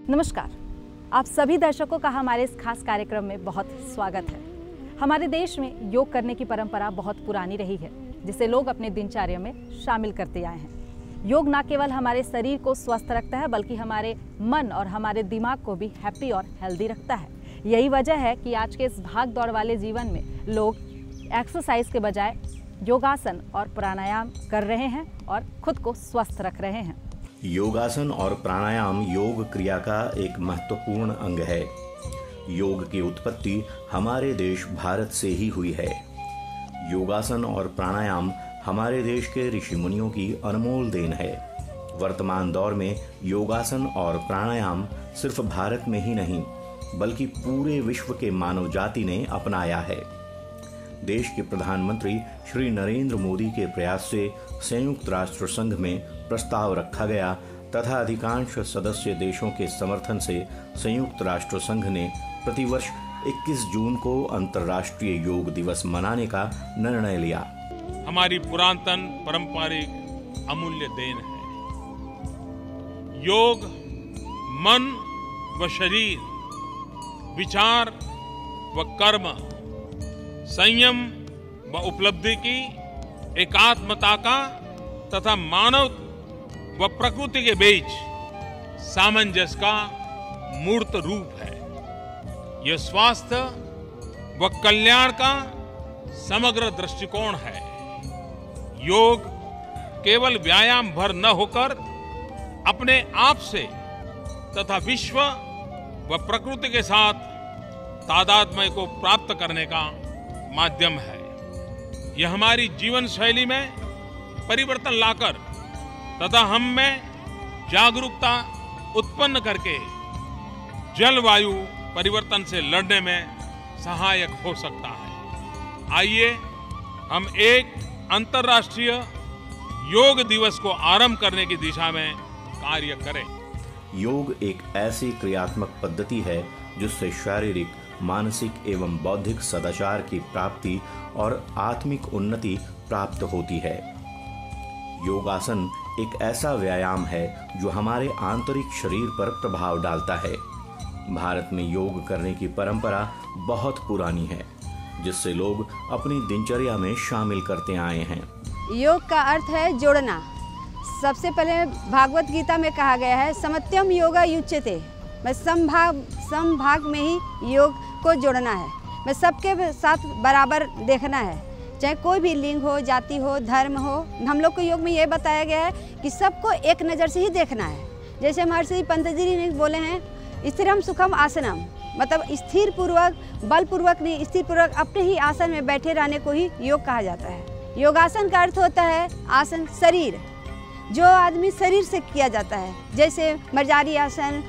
नमस्कार, आप सभी दर्शकों का हमारे इस खास कार्यक्रम में बहुत स्वागत है। हमारे देश में योग करने की परंपरा बहुत पुरानी रही है, जिसे लोग अपने दिनचर्या में शामिल करते आए हैं। योग न केवल हमारे शरीर को स्वस्थ रखता है, बल्कि हमारे मन और हमारे दिमाग को भी हैप्पी और हेल्दी रखता है। यही वजह है कि आज के इस भाग दौड़ वाले जीवन में लोग एक्सरसाइज के बजाय योगासन और प्राणायाम कर रहे हैं और खुद को स्वस्थ रख रहे हैं। योगासन और प्राणायाम योग क्रिया का एक महत्वपूर्ण अंग है। योग की उत्पत्ति हमारे देश भारत से ही हुई है। योगासन और प्राणायाम हमारे देश के ऋषि मुनियों की अनमोल देन है। वर्तमान दौर में योगासन और प्राणायाम सिर्फ भारत में ही नहीं, बल्कि पूरे विश्व के मानव जाति ने अपनाया है। देश के प्रधानमंत्री श्री नरेंद्र मोदी के प्रयास से संयुक्त राष्ट्र संघ में प्रस्ताव रखा गया तथा अधिकांश सदस्य देशों के समर्थन से संयुक्त राष्ट्र संघ ने प्रतिवर्ष 21 जून को अंतर्राष्ट्रीय योग दिवस मनाने का निर्णय लिया। हमारी पुरातन पारंपरिक अमूल्य देन है। योग मन व शरीर, विचार व कर्म, संयम व उपलब्धि की एकात्मता का तथा मानव व प्रकृति के बीच सामंजस्य का मूर्त रूप है। यह स्वास्थ्य व कल्याण का समग्र दृष्टिकोण है। योग केवल व्यायाम भर न होकर अपने आप से तथा विश्व व प्रकृति के साथ तादात्म्य को प्राप्त करने का माध्यम है। यह हमारी जीवन शैली में परिवर्तन लाकर तथा हम में जागरूकता उत्पन्न करके जलवायु परिवर्तन से लड़ने में सहायक हो सकता है। आइए हम एक अंतर्राष्ट्रीय योग दिवस को आरंभ करने की दिशा में कार्य करें। योग एक ऐसी क्रियात्मक पद्धति है जिससे शारीरिक, मानसिक एवं बौद्धिक सदाचार की प्राप्ति और आत्मिक उन्नति प्राप्त होती है। योगासन एक ऐसा व्यायाम है जो हमारे आंतरिक शरीर पर प्रभाव डालता है। भारत में योग करने की परंपरा बहुत पुरानी है, जिससे लोग अपनी दिनचर्या में शामिल करते आए हैं। योग का अर्थ है जोड़ना। सबसे पहले भागवत गीता में कहा गया है, समत्यम योगा युच्यते। मैं समभाग में ही योग को जोड़ना है। मैं सबके साथ बराबर देखना है, चाहे कोई भी लिंग हो, जाति हो, धर्म हो। हम लोग को योग में ये बताया गया है कि सबको एक नज़र से ही देखना है। जैसे महर्षि पतंजलि ने बोले हैं, स्थिरम सुखम आसनम, मतलब स्थिर पूर्वक, बलपूर्वक नहीं, स्थिर पूर्वक अपने ही आसन में बैठे रहने को ही योग कहा जाता है। योगासन का अर्थ होता है आसन, शरीर, जो आदमी शरीर से किया जाता है, जैसे मर्जारी आसन,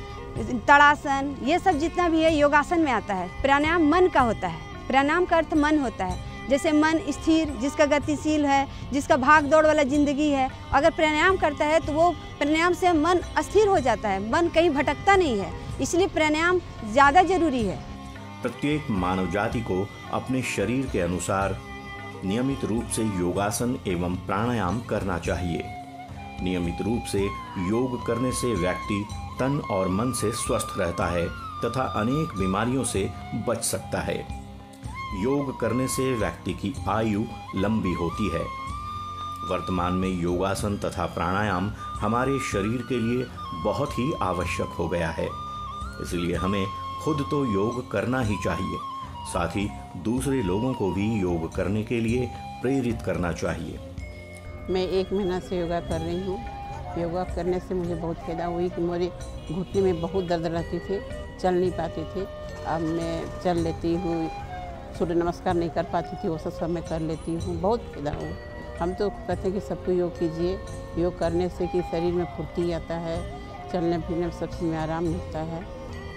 तड़ासन, ये सब जितना भी है योगासन में आता है। प्राणायाम मन का होता है। प्राणायाम का अर्थ मन होता है। जैसे मन स्थिर, जिसका गतिशील है, जिसका भाग दौड़ वाला जिंदगी है, अगर प्राणायाम करता है तो वो प्राणायाम से मन अस्थिर हो जाता है, मन कहीं भटकता नहीं है। इसलिए प्राणायाम ज़्यादा जरूरी है। प्रत्येक मानव जाति को अपने शरीर के अनुसार नियमित रूप से योगासन एवं प्राणायाम करना चाहिए। नियमित रूप से योग करने से व्यक्ति तन और मन से स्वस्थ रहता है तथा अनेक बीमारियों से बच सकता है। योग करने से व्यक्ति की आयु लंबी होती है। वर्तमान में योगासन तथा प्राणायाम हमारे शरीर के लिए बहुत ही आवश्यक हो गया है। इसलिए हमें खुद तो योग करना ही चाहिए, साथ ही दूसरे लोगों को भी योग करने के लिए प्रेरित करना चाहिए। मैं 1 महीना से योगा कर रही हूँ। योगा करने से मुझे बहुत फायदा हुई कि मेरे घुटने में बहुत दर्द रहती थी, चल नहीं पाती थी। अब मैं चल लेती हूँ। सूर्य नमस्कार नहीं कर पाती थी, वो सब मैं कर लेती हूँ। बहुत फायदा हुआ। हम तो कहते हैं कि सबको योग कीजिए। योग करने से कि शरीर में फुर्ती आता है, चलने फिरने में सब चीज़ में आराम मिलता है।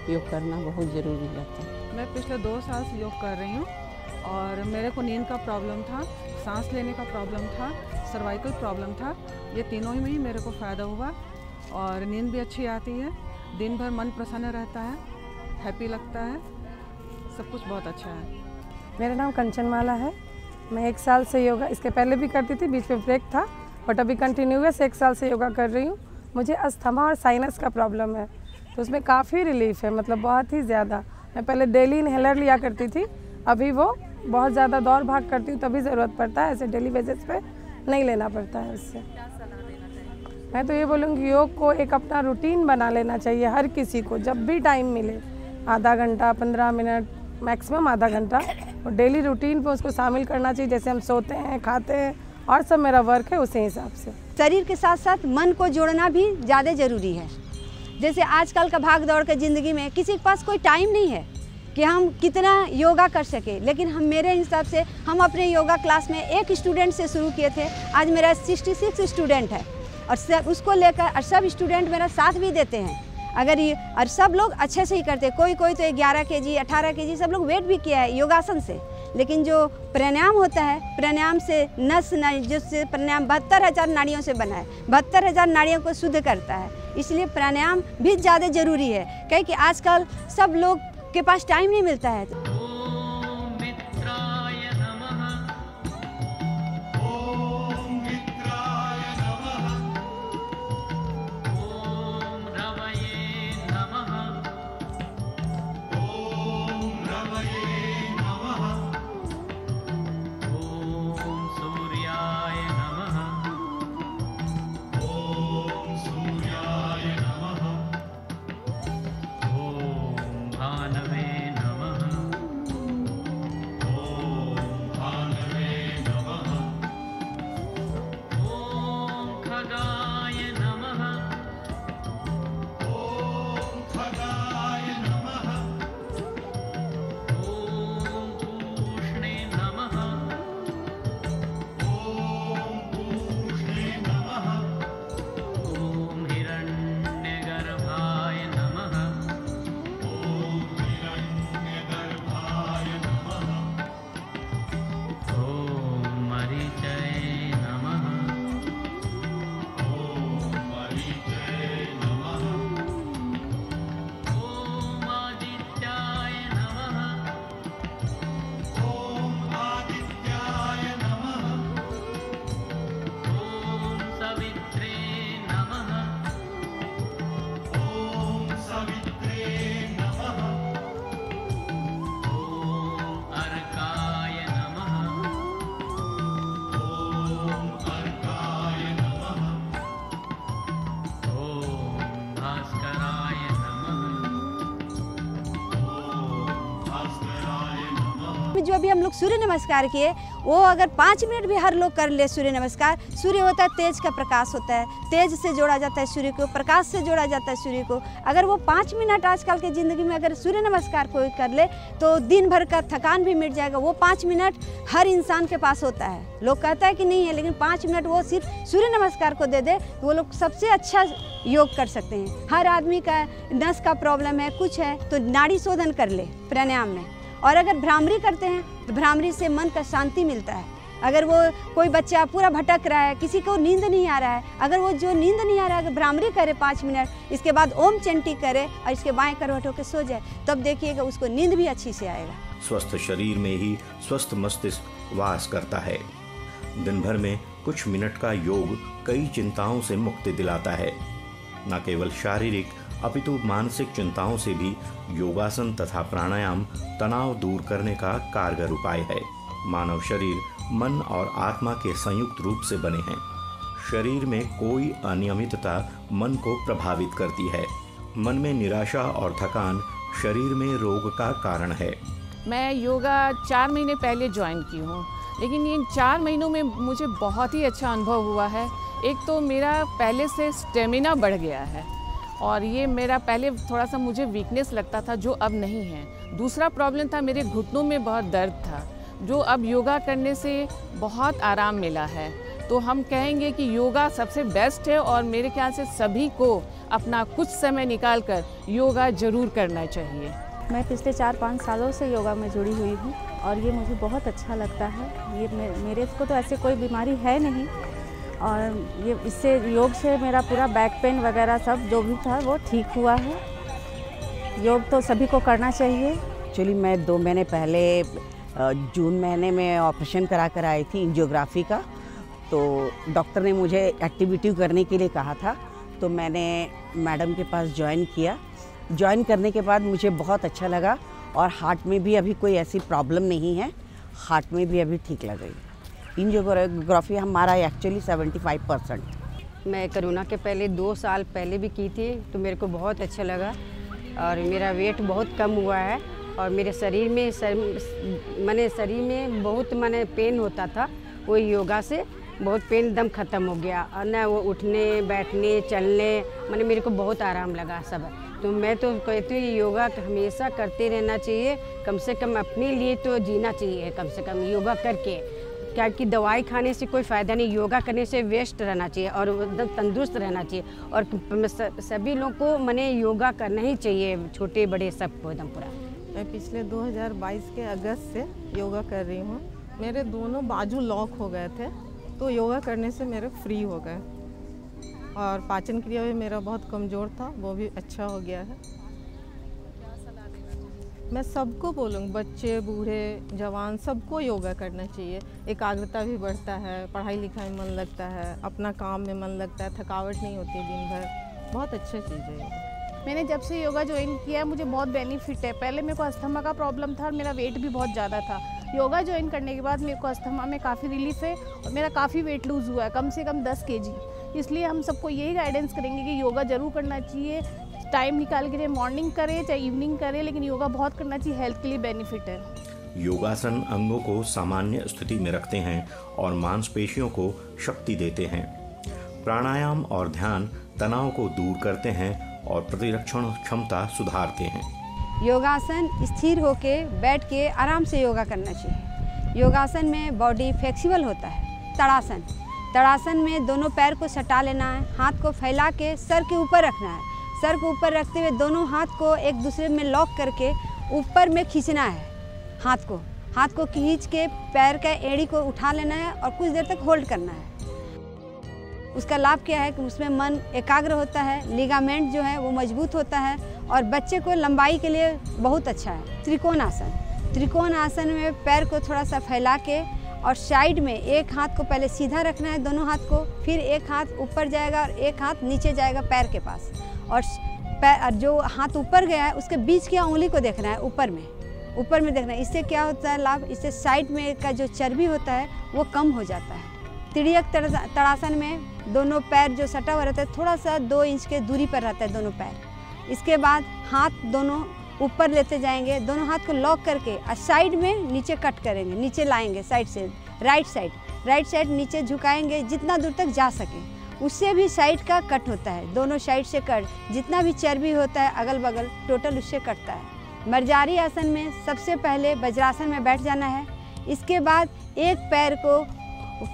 योग करना बहुत ज़रूरी रहता है। मैं पिछले 2 साल से योग कर रही हूँ और मेरे को नींद का प्रॉब्लम था, सांस लेने का प्रॉब्लम था, सर्वाइकल प्रॉब्लम था। ये तीनों ही में ही मेरे को फ़ायदा हुआ और नींद भी अच्छी आती है। दिन भर मन प्रसन्न रहता है, हैप्पी लगता है, सब कुछ बहुत अच्छा है। मेरा नाम कंचनमाला है। मैं 1 साल से योगा, इसके पहले भी करती थी, बीच में ब्रेक था, बट अभी कंटिन्यूअस 1 साल से योगा कर रही हूँ। मुझे अस्थमा और साइनस का प्रॉब्लम है, तो उसमें काफ़ी रिलीफ है, मतलब बहुत ही ज़्यादा। मैं पहले डेली इनहेलर लिया करती थी, अभी वो बहुत ज़्यादा दौड़ भाग करती हूँ तभी ज़रूरत पड़ता है, ऐसे डेली बेसिस पे नहीं लेना पड़ता है उससे। मैं तो ये बोलूँगी योग को एक अपना रूटीन बना लेना चाहिए हर किसी को, जब भी टाइम मिले, आधा घंटा 15 मिनट मैक्सिमम आधा घंटा, और डेली रूटीन पे उसको शामिल करना चाहिए। जैसे हम सोते हैं, खाते हैं और सब मेरा वर्क है उसी हिसाब से। शरीर के साथ साथ मन को जोड़ना भी ज़्यादा ज़रूरी है। जैसे आजकल का भाग दौड़ के ज़िंदगी में किसी के पास कोई टाइम नहीं है कि हम कितना योगा कर सके, लेकिन हम मेरे हिसाब से हम अपने योगा क्लास में एक स्टूडेंट से शुरू किए थे, आज मेरा 66 स्टूडेंट है और सब उसको लेकर और सब स्टूडेंट मेरा साथ भी देते हैं। अगर ये और सब लोग अच्छे से ही करते, कोई तो 11 kg 18 kg सब लोग वेट भी किया है योगासन से। लेकिन जो प्राणायाम होता है, प्राणायाम से नस जिससे प्राणायाम 72,000 नाड़ियों से बना है, 72,000 नाड़ियों को शुद्ध करता है, इसलिए प्राणायाम भी ज़्यादा ज़रूरी है। क्योंकि आजकल सब लोग के पास टाइम नहीं मिलता है। जो अभी हम लोग सूर्य नमस्कार किए, वो अगर 5 मिनट भी हर लोग कर ले सूर्य नमस्कार। सूर्य होता है तेज का प्रकाश होता है, तेज से जोड़ा जाता है सूर्य को, प्रकाश से जोड़ा जाता है सूर्य को। अगर वो 5 मिनट आजकल के ज़िंदगी में अगर सूर्य नमस्कार कोई कर ले तो दिन भर का थकान भी मिट जाएगा। वो 5 मिनट हर इंसान के पास होता है, लोग कहता है कि नहीं है, लेकिन 5 मिनट वो सिर्फ सूर्य नमस्कार को दे दे तो वो लोग सबसे अच्छा योग कर सकते हैं। हर आदमी का नस का प्रॉब्लम है, कुछ है तो नाड़ी शोधन कर ले प्राणायाम में। और अगर भ्रामरी करते हैं तो भ्रामरी से मन का शांति मिलता है। अगर वो कोई बच्चा पूरा भटक रहा है, किसी को नींद नहीं आ रहा है, अगर वो जो नींद नहीं आ रहा है अगर भ्रामरी करे 5 मिनट, इसके बाद ओम चंटी करे और इसके बाएं करवट होकर सो जाए, तब देखिएगा उसको नींद भी अच्छी से आएगा। स्वस्थ शरीर में ही स्वस्थ मस्तिष्क वास करता है। दिन भर में कुछ मिनट का योग कई चिंताओं से मुक्ति दिलाता है। न केवल शारीरिक अपितु मानसिक चिंताओं से भी योगासन तथा प्राणायाम तनाव दूर करने का कारगर उपाय है। मानव शरीर मन और आत्मा के संयुक्त रूप से बने हैं। शरीर में कोई अनियमितता मन को प्रभावित करती है। मन में निराशा और थकान शरीर में रोग का कारण है। मैं योगा 4 महीने पहले ज्वाइन की हूँ, लेकिन इन 4 महीनों में मुझे बहुत ही अच्छा अनुभव हुआ है। एक तो मेरा पहले से स्टेमिना बढ़ गया है और ये मेरा पहले थोड़ा सा मुझे वीकनेस लगता था जो अब नहीं है। दूसरा प्रॉब्लम था मेरे घुटनों में बहुत दर्द था, जो अब योगा करने से बहुत आराम मिला है। तो हम कहेंगे कि योगा सबसे बेस्ट है और मेरे ख्याल से सभी को अपना कुछ समय निकालकर योगा ज़रूर करना चाहिए। मैं पिछले 4-5 सालों से योगा में जुड़ी हुई हूँ और ये मुझे बहुत अच्छा लगता है। ये मेरे को तो ऐसे कोई बीमारी है नहीं और ये इससे योग से मेरा पूरा बैक पेन वगैरह सब जो भी था वो ठीक हुआ है। योग तो सभी को करना चाहिए। एक्चुअली मैं 2 महीने पहले जून महीने में ऑपरेशन करा कर आई थी एंजियोग्राफी का, तो डॉक्टर ने मुझे एक्टिविटी करने के लिए कहा था, तो मैंने मैडम के पास ज्वाइन किया ज्वाइन करने के बाद मुझे बहुत अच्छा लगा और हार्ट में भी अभी कोई ऐसी प्रॉब्लम नहीं है, हार्ट में भी अभी ठीक लग रही है। एंजियोग्राफी हमारा एक्चुअली 75%। मैं कोरोना के पहले 2 साल पहले भी की थी, तो मेरे को बहुत अच्छा लगा और मेरा वेट बहुत कम हुआ है और मेरे शरीर में बहुत पेन होता था, वो योगा से बहुत पेन एकदम ख़त्म हो गया और ना वो उठने बैठने चलने मेरे को बहुत आराम लगा सब। तो मैं तो कहती हूँ योगा हमेशा करते रहना चाहिए, कम से कम अपने लिए तो जीना चाहिए कम से कम योगा करके, क्या कि दवाई खाने से कोई फ़ायदा नहीं, योगा करने से व्यस्त रहना चाहिए और एकदम तंदुरुस्त रहना चाहिए। और सभी लोगों को योगा करना ही चाहिए, छोटे बड़े सबको एकदम पूरा। मैं पिछले 2022 के अगस्त से योगा कर रही हूँ। मेरे दोनों बाजू लॉक हो गए थे, तो योगा करने से मेरे फ्री हो गए और पाचन क्रिया भी मेरा बहुत कमज़ोर था, वो भी अच्छा हो गया है। मैं सबको बोलूँगी, बच्चे बूढ़े जवान सबको योगा करना चाहिए। एकाग्रता भी बढ़ता है, पढ़ाई लिखाई में मन लगता है, अपना काम में मन लगता है, थकावट नहीं होती दिन भर। बहुत अच्छा चीज़ है योगा। मैंने जब से योगा ज्वाइन किया है मुझे बहुत बेनिफिट है। पहले मेरे को अस्थमा का प्रॉब्लम था और मेरा वेट भी बहुत ज़्यादा था। योगा ज्वाइन करने के बाद मेरे को अस्थमा में काफ़ी रिलीफ है और मेरा काफ़ी वेट लूज़ हुआ है, कम से कम 10 kg। इसलिए हम सबको यही गाइडेंस करेंगे कि योगा ज़रूर करना चाहिए, टाइम निकाल के, चाहे मॉर्निंग करें चाहे इवनिंग करें, लेकिन योगा बहुत करना चाहिए, हेल्थ के लिए बेनिफिट है। योगासन अंगों को सामान्य स्थिति में रखते हैं और मांसपेशियों को शक्ति देते हैं। प्राणायाम और ध्यान तनाव को दूर करते हैं और प्रतिरक्षण क्षमता सुधारते हैं। योगासन स्थिर होके बैठ के आराम से योगा करना चाहिए। योगासन में बॉडी फ्लेक्सिबल होता है। तड़ासन में दोनों पैर को सटा लेना है, हाथ को फैला के सर के ऊपर रखना है। सर को ऊपर रखते हुए दोनों हाथ को एक दूसरे में लॉक करके ऊपर में खींचना है। हाथ को खींच के पैर का एड़ी को उठा लेना है और कुछ देर तक होल्ड करना है। उसका लाभ क्या है कि उसमें मन एकाग्र होता है, लिगामेंट जो है वो मजबूत होता है और बच्चे को लंबाई के लिए बहुत अच्छा है। त्रिकोण आसन में पैर को थोड़ा सा फैला के और साइड में एक हाथ को पहले सीधा रखना है, दोनों हाथ को, फिर एक हाथ ऊपर जाएगा और एक हाथ नीचे जाएगा पैर के पास, और जो हाथ ऊपर गया है उसके बीच की उंगली को देखना है, ऊपर में देखना है। इससे क्या होता है लाभ, इससे साइड में का जो चर्बी होता है वो कम हो जाता है। तिर्यक तड़ासन में दोनों पैर जो सटा हुआ रहता है, थोड़ा सा 2 इंच के दूरी पर रहता है दोनों पैर। इसके बाद हाथ दोनों ऊपर लेते जाएंगे, दोनों हाथ को लॉक करके और साइड में नीचे कट करेंगे, नीचे लाएंगे साइड से, राइट साइड नीचे झुकाएंगे जितना दूर तक जा सके। उससे भी साइड का कट होता है, दोनों साइड से कट, जितना भी चर्बी होता है अगल बगल टोटल उससे कटता है। मर्जारी आसन में सबसे पहले वज्रासन में बैठ जाना है। इसके बाद एक पैर को,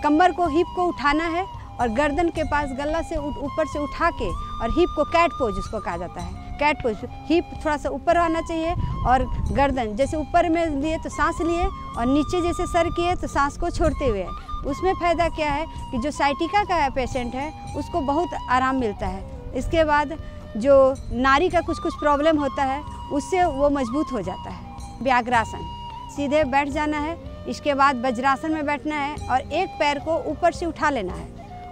कमर को, हिप को उठाना है और गर्दन के पास गला से ऊपर से उठा के और हिप को कैट पोज उसको कहा जाता है। कैट पोज, हिप थोड़ा सा ऊपर आना चाहिए और गर्दन जैसे ऊपर में लिए तो सांस लिए और नीचे जैसे सर किए तो सांस को छोड़ते हुए। उसमें फ़ायदा क्या है कि जो साइटिका का पेशेंट है उसको बहुत आराम मिलता है। इसके बाद जो नाड़ी का कुछ प्रॉब्लम होता है उससे वो मजबूत हो जाता है। व्याघ्रासन, सीधे बैठ जाना है। इसके बाद वज्रासन में बैठना है और एक पैर को ऊपर से उठा लेना है,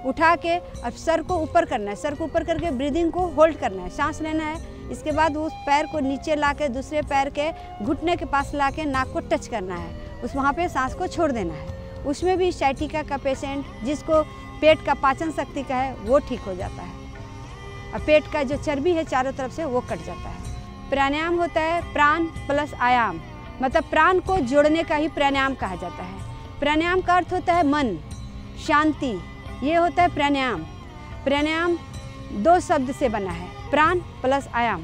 उठा के और सर को ऊपर करना है, सर को ऊपर करके ब्रीदिंग को होल्ड करना है, सांस लेना है। इसके बाद उस पैर को नीचे ला के दूसरे पैर के घुटने के पास ला के नाक को टच करना है, वहाँ पे सांस को छोड़ देना है। उसमें भी साइटिका का पेशेंट जिसको पेट का पाचन शक्ति का है वो ठीक हो जाता है और पेट का जो चर्बी है चारों तरफ से वो कट जाता है। प्राणायाम होता है प्राण प्लस आयाम, मतलब प्राण को जोड़ने का ही प्राणायाम कहा जाता है। प्राणायाम का अर्थ होता है मन, शांति, ये होता है प्राणायाम। प्राणायाम 2 शब्द से बना है, प्राण प्लस आयाम,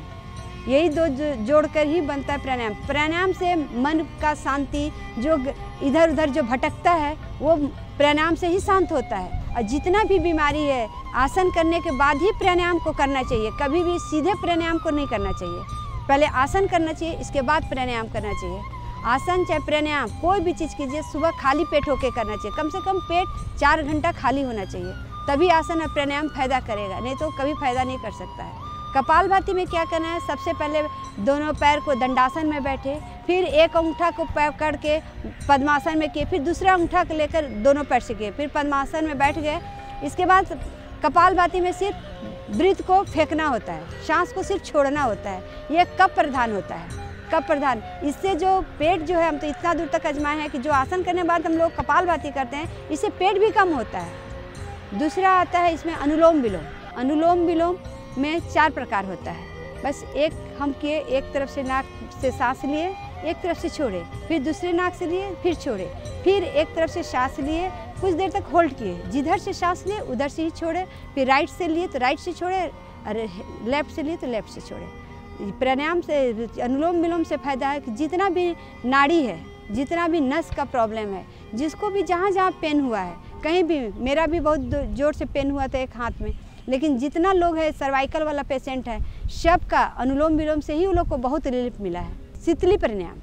यही 2 जोड़कर ही बनता है प्राणायाम। प्राणायाम से मन का शांति, जो इधर उधर जो भटकता है वो प्राणायाम से ही शांत होता है। और जितना भी बीमारी है आसन करने के बाद ही प्राणायाम को करना चाहिए, कभी भी सीधे प्राणायाम को नहीं करना चाहिए। पहले आसन करना चाहिए, इसके बाद प्राणायाम करना चाहिए। आसन चाहे प्राणायाम कोई भी चीज़ कीजिए सुबह खाली पेट होकर करना चाहिए, कम से कम पेट 4 घंटा खाली होना चाहिए, तभी आसन और प्राणायाम फायदा करेगा, नहीं तो कभी फायदा नहीं कर सकता है। कपालभाति में क्या करना है, सबसे पहले दोनों पैर को दंडासन में बैठे, फिर एक अंगूठा को पकड़ के पद्मासन में किए, फिर दूसरा अंगूठा को लेकर दोनों पैर से किए, फिर पद्मासन में बैठ गए। इसके बाद कपालभाति में सिर्फ ब्रीथ को फेंकना होता है, सांस को सिर्फ छोड़ना होता है। ये कप प्रधान होता है, कप प्रधान। इससे जो पेट जो है, हम तो इतना दूर तक आजमाए हैं कि जो आसन करने के बाद हम लोग कपालभाति करते हैं, इससे पेट भी कम होता है। दूसरा आता है इसमें अनुलोम विलोम। अनुलोम विलोम में 4 प्रकार होता है। बस एक हम किए, एक तरफ से नाक से सांस लिए, एक तरफ से छोड़े, फिर दूसरे नाक से लिए, फिर छोड़े, फिर एक तरफ से सांस लिए, कुछ देर तक होल्ड किए, जिधर से सांस लिए उधर से ही छोड़े, फिर राइट से लिए तो राइट से छोड़े, और लेफ्ट से लिए तो लेफ्ट से छोड़े। प्राणायाम से, अनुलोम विलोम से फायदा है कि जितना भी नाड़ी है, जितना भी नस का प्रॉब्लम है, जिसको भी जहाँ जहाँ पेन हुआ है, कहीं भी, मेरा भी बहुत जोर से पेन हुआ था एक हाथ में, लेकिन जितना लोग है सर्वाइकल वाला पेशेंट है, सबका अनुलोम विलोम से ही उन लोग को बहुत रिलीफ मिला है। शीतली प्राणायाम,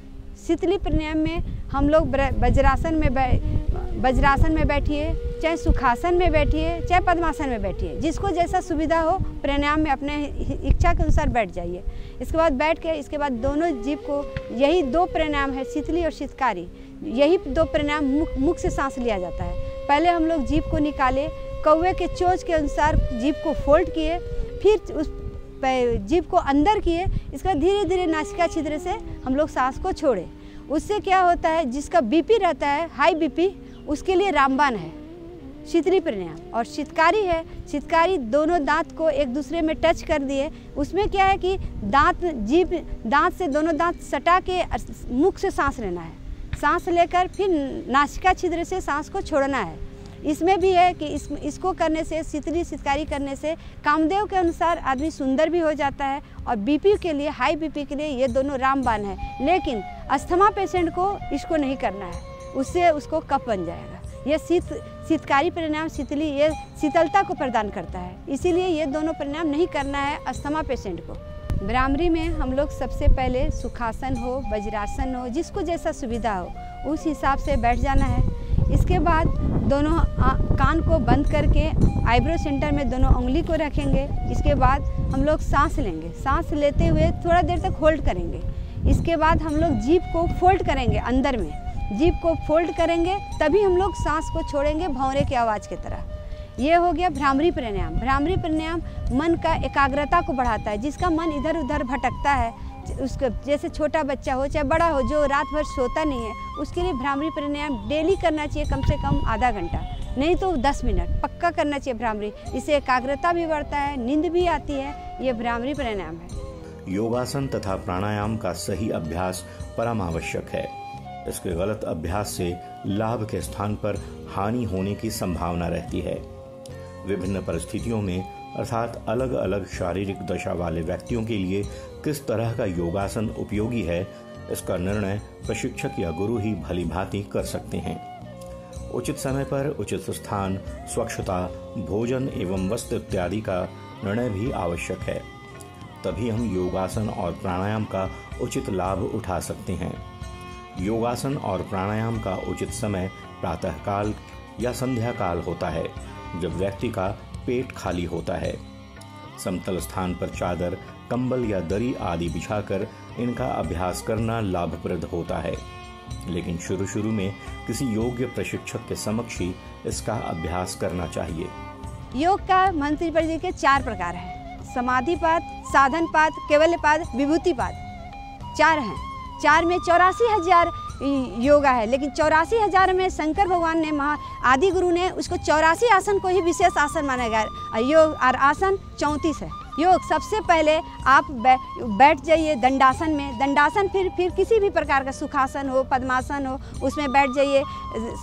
शीतली प्राणायाम में हम लोग वज्रासन में बैठिए, चाहे सुखासन में बैठिए, चाहे पद्मासन में बैठिए, जिसको जैसा सुविधा हो प्राणायाम में अपने इच्छा के अनुसार बैठ जाइए। इसके बाद बैठ के, इसके बाद दोनों जीभ को, यही 2 प्राणायाम है, शीतली और शीतकारी, यही 2 प्राणायाम मुख से सांस लिया जाता है। पहले हम लोग जीभ को निकाले, कौवे के चोंच के अनुसार जीभ को फोल्ड किए, फिर उस जीभ को अंदर किए, इसके बाद धीरे धीरे नासिका छिद्र से हम लोग सांस को छोड़े। उससे क्या होता है, जिसका बीपी रहता है, हाई बीपी, उसके लिए रामबाण है शीतली प्राणायाम। और शीतकारी है, शीतकारी दोनों दांत को एक दूसरे में टच कर दिए, उसमें क्या है कि दांत से दोनों दांत सटा के मुख से सांस लेना है, सांस लेकर फिर नासिका छिद्र से सांस को छोड़ना है। इसमें भी है कि इसको करने से, शीतली शीतकारी करने से कामदेव के अनुसार आदमी सुंदर भी हो जाता है, और बीपी के लिए, हाई बीपी के लिए ये दोनों रामबाण है। लेकिन अस्थमा पेशेंट को इसको नहीं करना है, उससे उसको कफ बन जाएगा। ये शीतकारी प्राणायाम, शीतली, ये शीतलता को प्रदान करता है, इसीलिए ये दोनों प्राणायाम नहीं करना है अस्थमा पेशेंट को। भ्रामरी में हम लोग सबसे पहले सुखासन हो, वज्रासन हो, जिसको जैसा सुविधा हो उस हिसाब से बैठ जाना है। इसके बाद दोनों कान को बंद करके आईब्रो सेंटर में दोनों उंगली को रखेंगे। इसके बाद हम लोग सांस लेंगे, सांस लेते हुए थोड़ा देर तक होल्ड करेंगे। इसके बाद हम लोग जीभ को फोल्ड करेंगे, अंदर में जीभ को फोल्ड करेंगे, तभी हम लोग सांस को छोड़ेंगे भौंरे की आवाज़ की तरह। ये हो गया भ्रामरी प्राणायाम। भ्रामरी प्राणायाम मन का एकाग्रता को बढ़ाता है। जिसका मन इधर उधर भटकता है, उसको, जैसे छोटा बच्चा हो चाहे बड़ा हो, जो रात भर सोता नहीं है, उसके लिए भ्रामरी प्राणायाम डेली करना चाहिए, कम से कम आधा घंटा, नहीं तो 10 मिनट पक्का करना चाहिए भ्रामरी। इससे एकाग्रता भी बढ़ता है, नींद भी आती है। ये भ्रामरी प्राणायाम है। योगासन तथा प्राणायाम का सही अभ्यास परम आवश्यक है। इसके गलत अभ्यास से लाभ के स्थान पर हानि होने की संभावना रहती है। विभिन्न परिस्थितियों में, अर्थात अलग अलग शारीरिक दशा वाले व्यक्तियों के लिए किस तरह का योगासन उपयोगी है, इसका निर्णय प्रशिक्षक या गुरु ही भली भांति कर सकते हैं। उचित समय पर उचित स्थान, स्वच्छता, भोजन एवं वस्त्र इत्यादि का निर्णय भी आवश्यक है। तभी हम योगासन और प्राणायाम का उचित लाभ उठा सकते हैं। योगासन और प्राणायाम का उचित समय प्रातःकाल या संध्या काल होता है, जब व्यक्ति का पेट खाली होता है। समतल स्थान पर चादर, कंबल या दरी आदि बिछाकर इनका अभ्यास करना लाभप्रद होता है, लेकिन शुरू में किसी योग्य प्रशिक्षक के समक्ष ही इसका अभ्यास करना चाहिए। योग का मंत्र परिधि के 4 प्रकार हैं। समाधिपाद, साधनपाद, कैवल्यपाद, विभूतिपाद, 4 हैं। 4 में 84,000 योगा है, लेकिन 84,000 में शंकर भगवान ने, आदि गुरु ने उसको 84 आसन को ही विशेष आसन माना गया। योग और आसन 34 है। योग सबसे पहले आप बैठ जाइए दंडासन में। दंडासन फिर किसी भी प्रकार का सुखासन हो, पद्मासन हो, उसमें बैठ जाइए।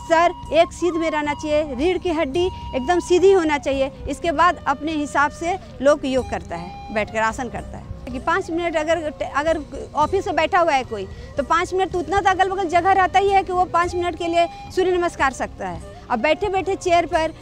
सर एक सीध में रहना चाहिए, रीढ़ की हड्डी एकदम सीधी होना चाहिए। इसके बाद अपने हिसाब से लोग योग करता है, बैठकर आसन करता है कि 5 मिनट अगर ऑफिस में बैठा हुआ है कोई, तो 5 मिनट तो उतना तो अगल बगल जगह रहता ही है कि वो 5 मिनट के लिए सूर्य नमस्कार सकता है। अब बैठे बैठे चेयर पर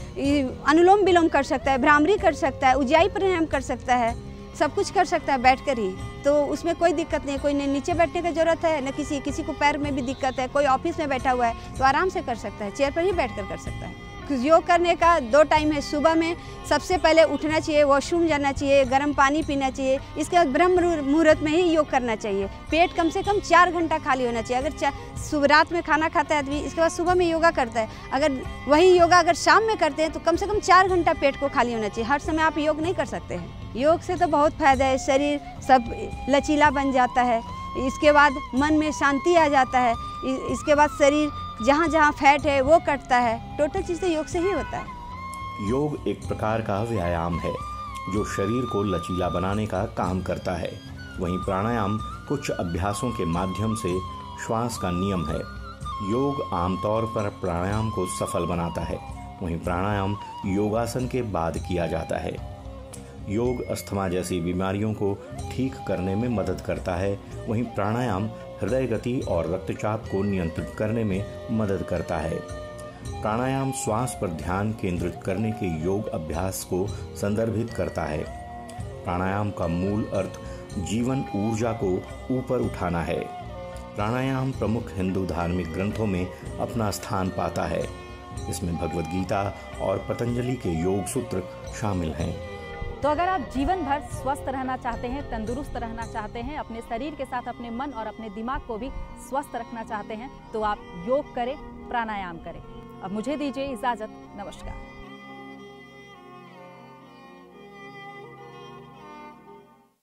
अनुलोम विलोम कर सकता है, भ्रामरी कर सकता है, उज्जाई प्राणायाम कर सकता है, सब कुछ कर सकता है बैठकर ही। तो उसमें कोई दिक्कत नहीं, कोई ने नीचे बैठने की जरूरत है, न किसी को पैर में भी दिक्कत है। कोई ऑफिस में बैठा हुआ है तो आराम से कर सकता है, चेयर पर ही बैठकर कर सकता है। योग करने का 2 टाइम है। सुबह में सबसे पहले उठना चाहिए, वॉशरूम जाना चाहिए, गर्म पानी पीना चाहिए। इसके बाद ब्रह्म मुहूर्त में ही योग करना चाहिए। पेट कम से कम 4 घंटा खाली होना चाहिए। अगर सुबह रात में खाना खाता है आदमी, इसके बाद सुबह में योगा करता है, अगर वही योगा अगर शाम में करते हैं तो कम से कम 4 घंटा पेट को खाली होना चाहिए। हर समय आप योग नहीं कर सकते हैं। योग से तो बहुत फायदा है, शरीर सब लचीला बन जाता है। इसके बाद मन में शांति आ जाता है। इसके बाद शरीर जहाँ जहाँ फैट है वो कटता है। टोटल चीज़ें योग से ही होता है। योग एक प्रकार का व्यायाम है जो शरीर को लचीला बनाने का काम करता है। वहीं प्राणायाम कुछ अभ्यासों के माध्यम से श्वास का नियम है। योग आमतौर पर प्राणायाम को सफल बनाता है। वहीं प्राणायाम योगासन के बाद किया जाता है। योग अस्थमा जैसी बीमारियों को ठीक करने में मदद करता है। वहीं प्राणायाम हृदय गति और रक्तचाप को नियंत्रित करने में मदद करता है। प्राणायाम श्वास पर ध्यान केंद्रित करने के योग अभ्यास को संदर्भित करता है। प्राणायाम का मूल अर्थ जीवन ऊर्जा को ऊपर उठाना है। प्राणायाम प्रमुख हिंदू धार्मिक ग्रंथों में अपना स्थान पाता है। इसमें भगवद गीता और पतंजलि के योग सूत्र शामिल हैं। तो अगर आप जीवन भर स्वस्थ रहना चाहते हैं, तंदुरुस्त रहना चाहते हैं, अपने शरीर के साथ अपने मन और अपने दिमाग को भी स्वस्थ रखना चाहते हैं, तो आप योग करें, प्राणायाम करें। अब मुझे दीजिए इजाजत। नमस्कार।